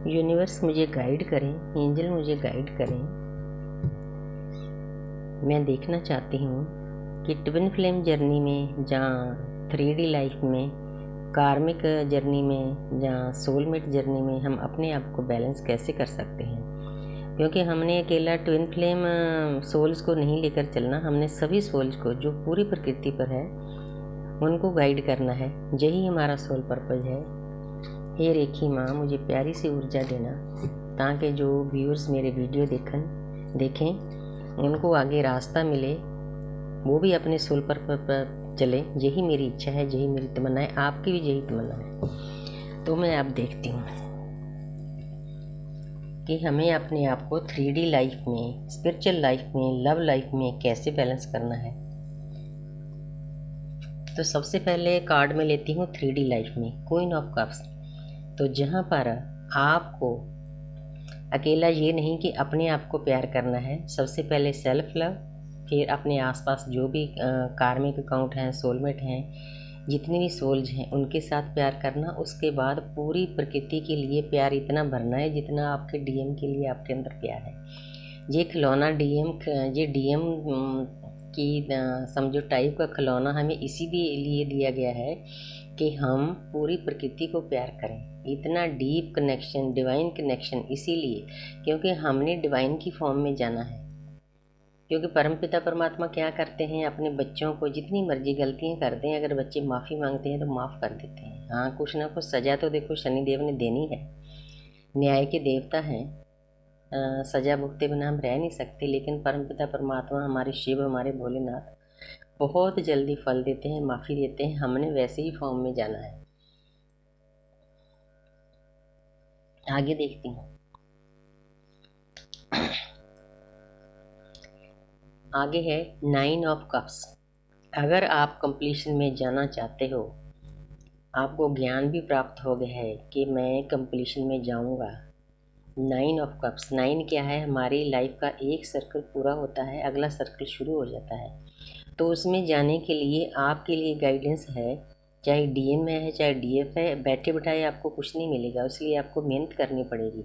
Universe मुझे guide करें, angel मुझे गाइड करें। मैं देखना चाहती हूँ कि ट्विन फ्लेम जर्नी में, जहाँ 3D लाइफ में, कार्मिक जर्नी में, जहाँ सोलमेट जर्नी में हम अपने आप को बैलेंस कैसे कर सकते हैं। क्योंकि हमने अकेला ट्विन फ्लेम सोल्स को नहीं लेकर चलना, हमने सभी सोल्स को जो पूरी प्रकृति पर है उनको गाइड करना है। यही हमारा सोल पर्पज है। हे रेखी माँ, मुझे प्यारी सी ऊर्जा देना ताकि जो व्यूअर्स मेरे वीडियो देखें उनको आगे रास्ता मिले, वो भी अपने सोल पर चले। यही मेरी इच्छा है, यही मेरी तमन्ना है, आपकी भी यही तमन्ना है। तो मैं अब देखती हूँ कि हमें अपने आप को 3D लाइफ में, स्पिरिचुअल लाइफ में, लव लाइफ में कैसे बैलेंस करना है। तो सबसे पहले कार्ड में लेती हूँ 3D लाइफ में क्वीन ऑफ कप्स। तो जहाँ पर आपको अकेला ये नहीं कि अपने आप को प्यार करना है, सबसे पहले सेल्फ लव, फिर अपने आसपास जो भी कार्मिक अकाउंट हैं, सोलमेट हैं, जितने भी सोल्स हैं उनके साथ प्यार करना। उसके बाद पूरी प्रकृति के लिए प्यार इतना भरना है जितना आपके डीएम के लिए आपके अंदर प्यार है। ये खिलौना ये डीएम की समझो टाइप का खिलौना हमें इसी लिए दिया गया है कि हम पूरी प्रकृति को प्यार करें। इतना डीप कनेक्शन, डिवाइन कनेक्शन, इसीलिए क्योंकि हमने डिवाइन की फॉर्म में जाना है। क्योंकि परमपिता परमात्मा क्या करते हैं, अपने बच्चों को जितनी मर्जी गलतियां करते हैं, अगर बच्चे माफ़ी मांगते हैं तो माफ़ कर देते हैं। हाँ, कुछ ना कुछ सज़ा तो देखो शनिदेव ने देनी है, न्याय के देवता हैं। सज़ा भुगते बिना हम रह नहीं सकते। लेकिन परमपिता परमात्मा, हमारे शिव, हमारे भोलेनाथ बहुत जल्दी फल देते हैं, माफ़ी देते हैं। हमने वैसे ही फॉर्म में जाना है। आगे देखती हूँ। आगे है 9 ऑफ कप्स। अगर आप कंप्लीशन में जाना चाहते हो, आपको ज्ञान भी प्राप्त हो गया है कि मैं कंप्लीशन में जाऊंगा। 9 ऑफ कप्स, 9 क्या है, हमारी लाइफ का एक सर्कल पूरा होता है, अगला सर्कल शुरू हो जाता है। तो उसमें जाने के लिए आपके लिए गाइडेंस है, चाहे डीएम में है चाहे डीएफ है। बैठे बिठाए आपको कुछ नहीं मिलेगा, इसलिए आपको मेहनत करनी पड़ेगी।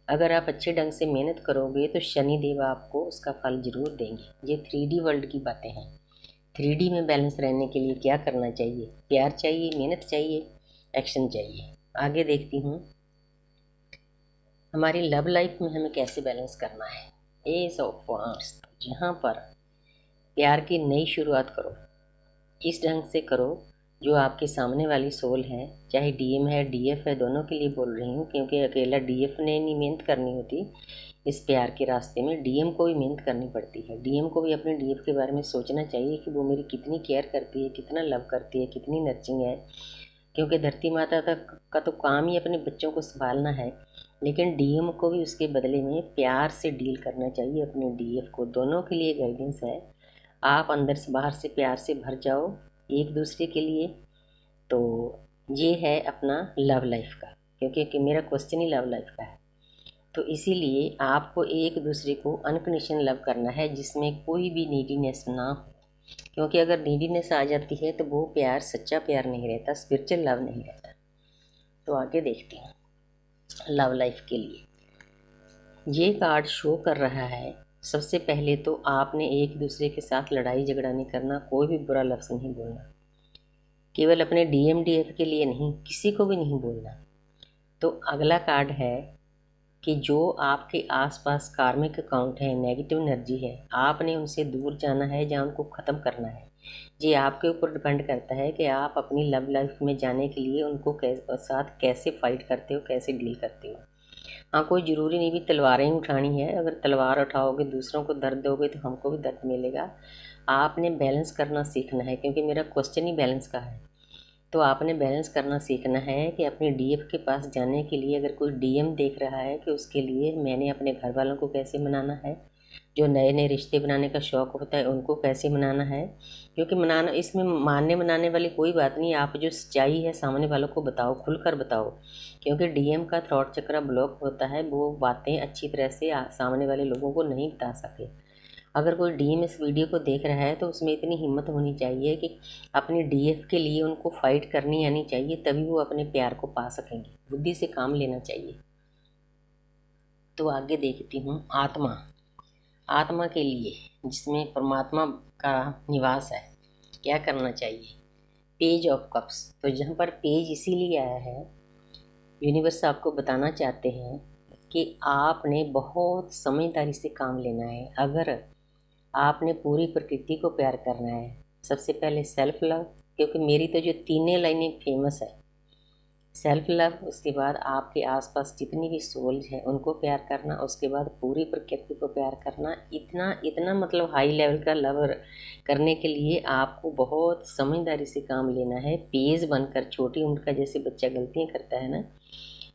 अगर आप अच्छे ढंग से मेहनत करोगे तो शनिदेव आपको उसका फल जरूर देंगे। ये 3D वर्ल्ड की बातें हैं। 3D में बैलेंस रहने के लिए क्या करना चाहिए? प्यार चाहिए, मेहनत चाहिए, एक्शन चाहिए। आगे देखती हूँ हमारी लव लाइफ में हमें कैसे बैलेंस करना है। एस ऑफ वांड्स, जहाँ पर प्यार की नई शुरुआत करो, इस ढंग से करो जो आपके सामने वाली सोल है, चाहे डीएम है डीएफ है, दोनों के लिए बोल रही हूँ। क्योंकि अकेला डीएफ ने नहीं मेहनत करनी होती इस प्यार के रास्ते में, डीएम को भी मेहनत करनी पड़ती है। डीएम को भी अपने डीएफ के बारे में सोचना चाहिए कि वो मेरी कितनी केयर करती है, कितना लव करती है, कितनी नर्चिंग है। क्योंकि धरती माता का तो काम ही अपने बच्चों को संभालना है, लेकिन डीएम को भी उसके बदले में प्यार से डील करना चाहिए अपने डीएफ को। दोनों के लिए गाइडेंस है। आप अंदर से बाहर से प्यार से भर जाओ एक दूसरे के लिए। तो ये है अपना लव लाइफ का, क्योंकि मेरा क्वेश्चन ही लव लाइफ का है। तो इसीलिए आपको एक दूसरे को अनकंडीशनल लव करना है, जिसमें कोई भी नीडीनेस ना हो। क्योंकि अगर नीडीनेस आ जाती है तो वो प्यार सच्चा प्यार नहीं रहता, स्पिरिचुअल लव नहीं रहता। तो आगे देखते हैं लव लाइफ के लिए। ये कार्ड शो कर रहा है, सबसे पहले तो आपने एक दूसरे के साथ लड़ाई झगड़ा नहीं करना, कोई भी बुरा लफ्ज़ नहीं बोलना। केवल अपने डीएम डीएफ के लिए नहीं, किसी को भी नहीं बोलना। तो अगला कार्ड है कि जो आपके आसपास कार्मिक अकाउंट है, नेगेटिव एनर्जी है, आपने उनसे दूर जाना है, जहाँ उनको ख़त्म करना है। ये आपके ऊपर डिपेंड करता है कि आप अपनी लव लाइफ में जाने के लिए उनको साथ कैसे फाइट करते हो, कैसे डील करते हो। हाँ, कोई ज़रूरी नहीं भी तलवारें ही उठानी है। अगर तलवार उठाओगे, दूसरों को दर्द दोगे तो हमको भी दर्द मिलेगा। आपने बैलेंस करना सीखना है, क्योंकि मेरा क्वेश्चन ही बैलेंस का है। तो आपने बैलेंस करना सीखना है कि अपने डीएफ के पास जाने के लिए अगर कोई डीएम देख रहा है कि उसके लिए मैंने अपने घर वालों को कैसे मनाना है, जो नए नए रिश्ते बनाने का शौक़ होता है उनको कैसे मनाना है। क्योंकि मनाना, इसमें मानने मनाने वाली कोई बात नहीं। आप जो सच्चाई है सामने वालों को बताओ, खुलकर बताओ। क्योंकि डीएम का थॉट चक्र ब्लॉक होता है, वो बातें अच्छी तरह से सामने वाले लोगों को नहीं बता सके। अगर कोई डीएम इस वीडियो को देख रहा है तो उसमें इतनी हिम्मत होनी चाहिए कि अपने डीएफ के लिए उनको फाइट करनी आनी चाहिए, तभी वो अपने प्यार को पा सकेंगे। बुद्धि से काम लेना चाहिए। तो आगे देखती हूँ आत्मा। आत्मा के लिए जिसमें परमात्मा का निवास है, क्या करना चाहिए। Page of cups. तो जहाँ पर पेज इसीलिए आया है, यूनिवर्स आपको बताना चाहते हैं कि आपने बहुत समझदारी से काम लेना है। अगर आपने पूरी प्रकृति को प्यार करना है, सबसे पहले सेल्फ लव, क्योंकि मेरी तो जो तीनों लाइनें फेमस है, सेल्फ लव, उसके बाद आपके आसपास जितनी भी सोल्स हैं उनको प्यार करना, उसके बाद पूरी प्रकृति को प्यार करना। इतना इतना मतलब हाई लेवल का लव करने के लिए आपको बहुत समझदारी से काम लेना है। पेज बनकर छोटी उम्र का जैसे बच्चा गलतियाँ करता है ना,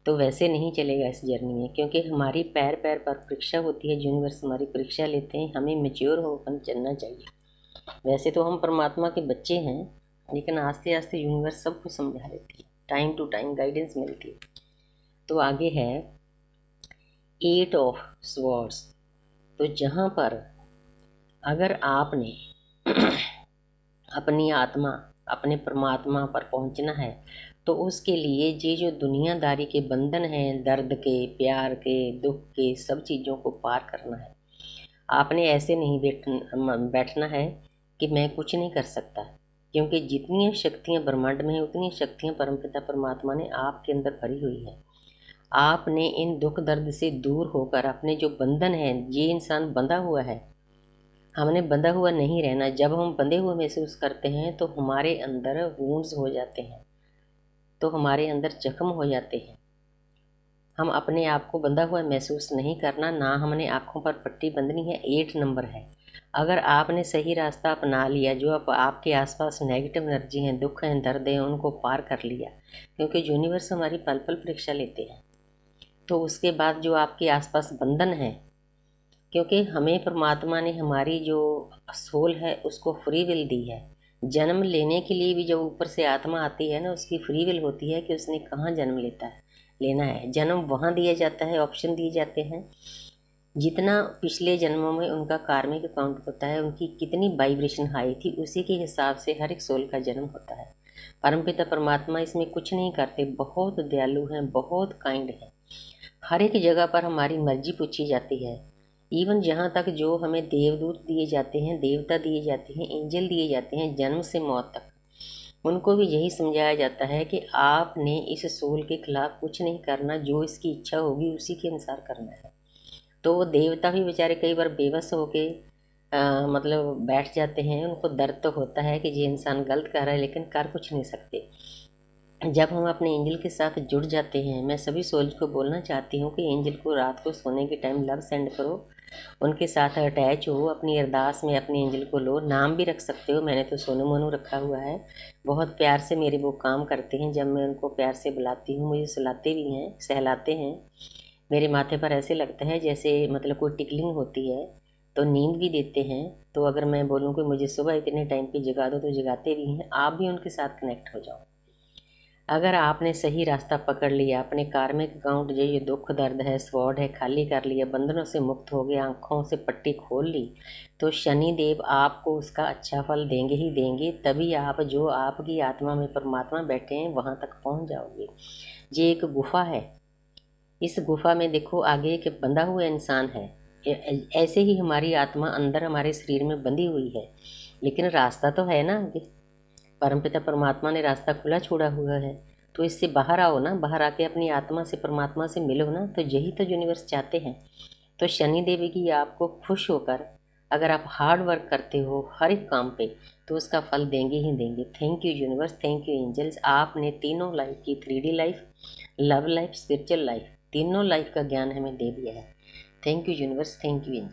तो वैसे नहीं चलेगा इस जर्नी में, क्योंकि हमारी पैर पैर पर परीक्षा होती है। यूनिवर्स हमारी परीक्षा लेते हैं, हमें मैच्योर होकर चलना चाहिए। वैसे तो हम परमात्मा के बच्चे हैं, लेकिन आस्ते आस्ते यूनिवर्स सबको समझा देती है, टाइम टू टाइम गाइडेंस मिलती है। तो आगे है 8 ऑफ स्वॉर्ड्स। तो जहाँ पर अगर आपने अपनी आत्मा अपने परमात्मा पर पहुँचना है, तो उसके लिए ये जो दुनियादारी के बंधन हैं, दर्द के, प्यार के, दुख के, सब चीज़ों को पार करना है। आपने ऐसे नहीं बैठना है कि मैं कुछ नहीं कर सकता, क्योंकि जितनी शक्तियाँ ब्रह्मांड में हैं उतनी शक्तियाँ परमपिता परमात्मा ने आपके अंदर भरी हुई है। आपने इन दुख दर्द से दूर होकर अपने जो बंधन है, ये इंसान बंधा हुआ है, हमने बंधा हुआ नहीं रहना। जब हम बंधे हुए महसूस करते हैं तो हमारे अंदर वुंड्स हो जाते हैं, तो हमारे अंदर जख्म हो जाते हैं। हम अपने आप को बंधा हुआ महसूस नहीं करना, ना हमने आँखों पर पट्टी बंधनी है। 8 नंबर है। अगर आपने सही रास्ता अपना लिया, जो अब आपके आसपास नेगेटिव एनर्जी हैं, दुख हैं, दर्द हैं, उनको पार कर लिया, क्योंकि यूनिवर्स हमारी पल पल परीक्षा लेते हैं, तो उसके बाद जो आपके आसपास बंधन है, क्योंकि हमें परमात्मा ने हमारी जो सोल है उसको फ्री विल दी है। जन्म लेने के लिए भी जब ऊपर से आत्मा आती है ना, उसकी फ्री विल होती है कि उसने कहाँ जन्म लेना है। जन्म वहाँ दिया जाता है, ऑप्शन दिए जाते हैं, जितना पिछले जन्मों में उनका कार्मिक अकाउंट होता है, उनकी कितनी वाइब्रेशन हाई थी, उसी के हिसाब से हर एक सोल का जन्म होता है। परमपिता परमात्मा इसमें कुछ नहीं करते, बहुत दयालु हैं, बहुत काइंड हैं। हर एक जगह पर हमारी मर्जी पूछी जाती है। इवन जहाँ तक जो हमें देवदूत दिए जाते हैं, देवता दिए जाते हैं, एंजल दिए जाते हैं, जन्म से मौत तक, उनको भी यही समझाया जाता है कि आपने इस सोल के खिलाफ कुछ नहीं करना, जो इसकी इच्छा होगी उसी के अनुसार करना है। तो वो देवता भी बेचारे कई बार बेबस होके मतलब बैठ जाते हैं। उनको दर्द तो होता है कि ये इंसान गलत कर रहा है, लेकिन कर कुछ नहीं सकते। जब हम अपने एंजल के साथ जुड़ जाते हैं, मैं सभी सोल्स को बोलना चाहती हूँ कि एंजल को रात को सोने के टाइम लव सेंड करो, उनके साथ अटैच हो, अपनी अरदास में अपने एंजल को लो। नाम भी रख सकते हो, मैंने तो सोनू मोनू रखा हुआ है। बहुत प्यार से मेरे वो काम करते हैं, जब मैं उनको प्यार से बुलाती हूँ मुझे सुलाते भी हैं, सहलाते हैं। मेरे माथे पर ऐसे लगता है जैसे मतलब कोई टिकलिंग होती है, तो नींद भी देते हैं। तो अगर मैं बोलूँ कि मुझे सुबह इतने टाइम पे जगा दो, तो जगाते भी हैं। आप भी उनके साथ कनेक्ट हो जाओ। अगर आपने सही रास्ता पकड़ लिया, अपने कार्मिक अकाउंट जो ये दुख दर्द है, स्वॉर्ड है, खाली कर लिया, बंधनों से मुक्त हो गए, आँखों से पट्टी खोल ली, तो शनि देव आपको उसका अच्छा फल देंगे ही देंगे। तभी आप जो आपकी आत्मा में परमात्मा बैठे हैं वहाँ तक पहुँच जाओगे। ये एक गुफा है, इस गुफा में देखो आगे एक बंधा हुआ इंसान है। ऐसे ही हमारी आत्मा अंदर हमारे शरीर में बंधी हुई है, लेकिन रास्ता तो है ना आगे। परमपिता परमात्मा ने रास्ता खुला छोड़ा हुआ है, तो इससे बाहर आओ ना, बाहर आके अपनी आत्मा से परमात्मा से मिलो ना। तो यही तो यूनिवर्स चाहते हैं। तो शनि देवी की आपको खुश होकर, अगर आप हार्ड वर्क करते हो हर एक काम पे, तो उसका फल देंगे ही देंगे। Thank you universe, thank you angels. आपने तीनों लाइफ की, 3D life, love life, spiritual life, तीनों लाइफ का ज्ञान हमें दे दिया है। Thank you universe, thank you angel.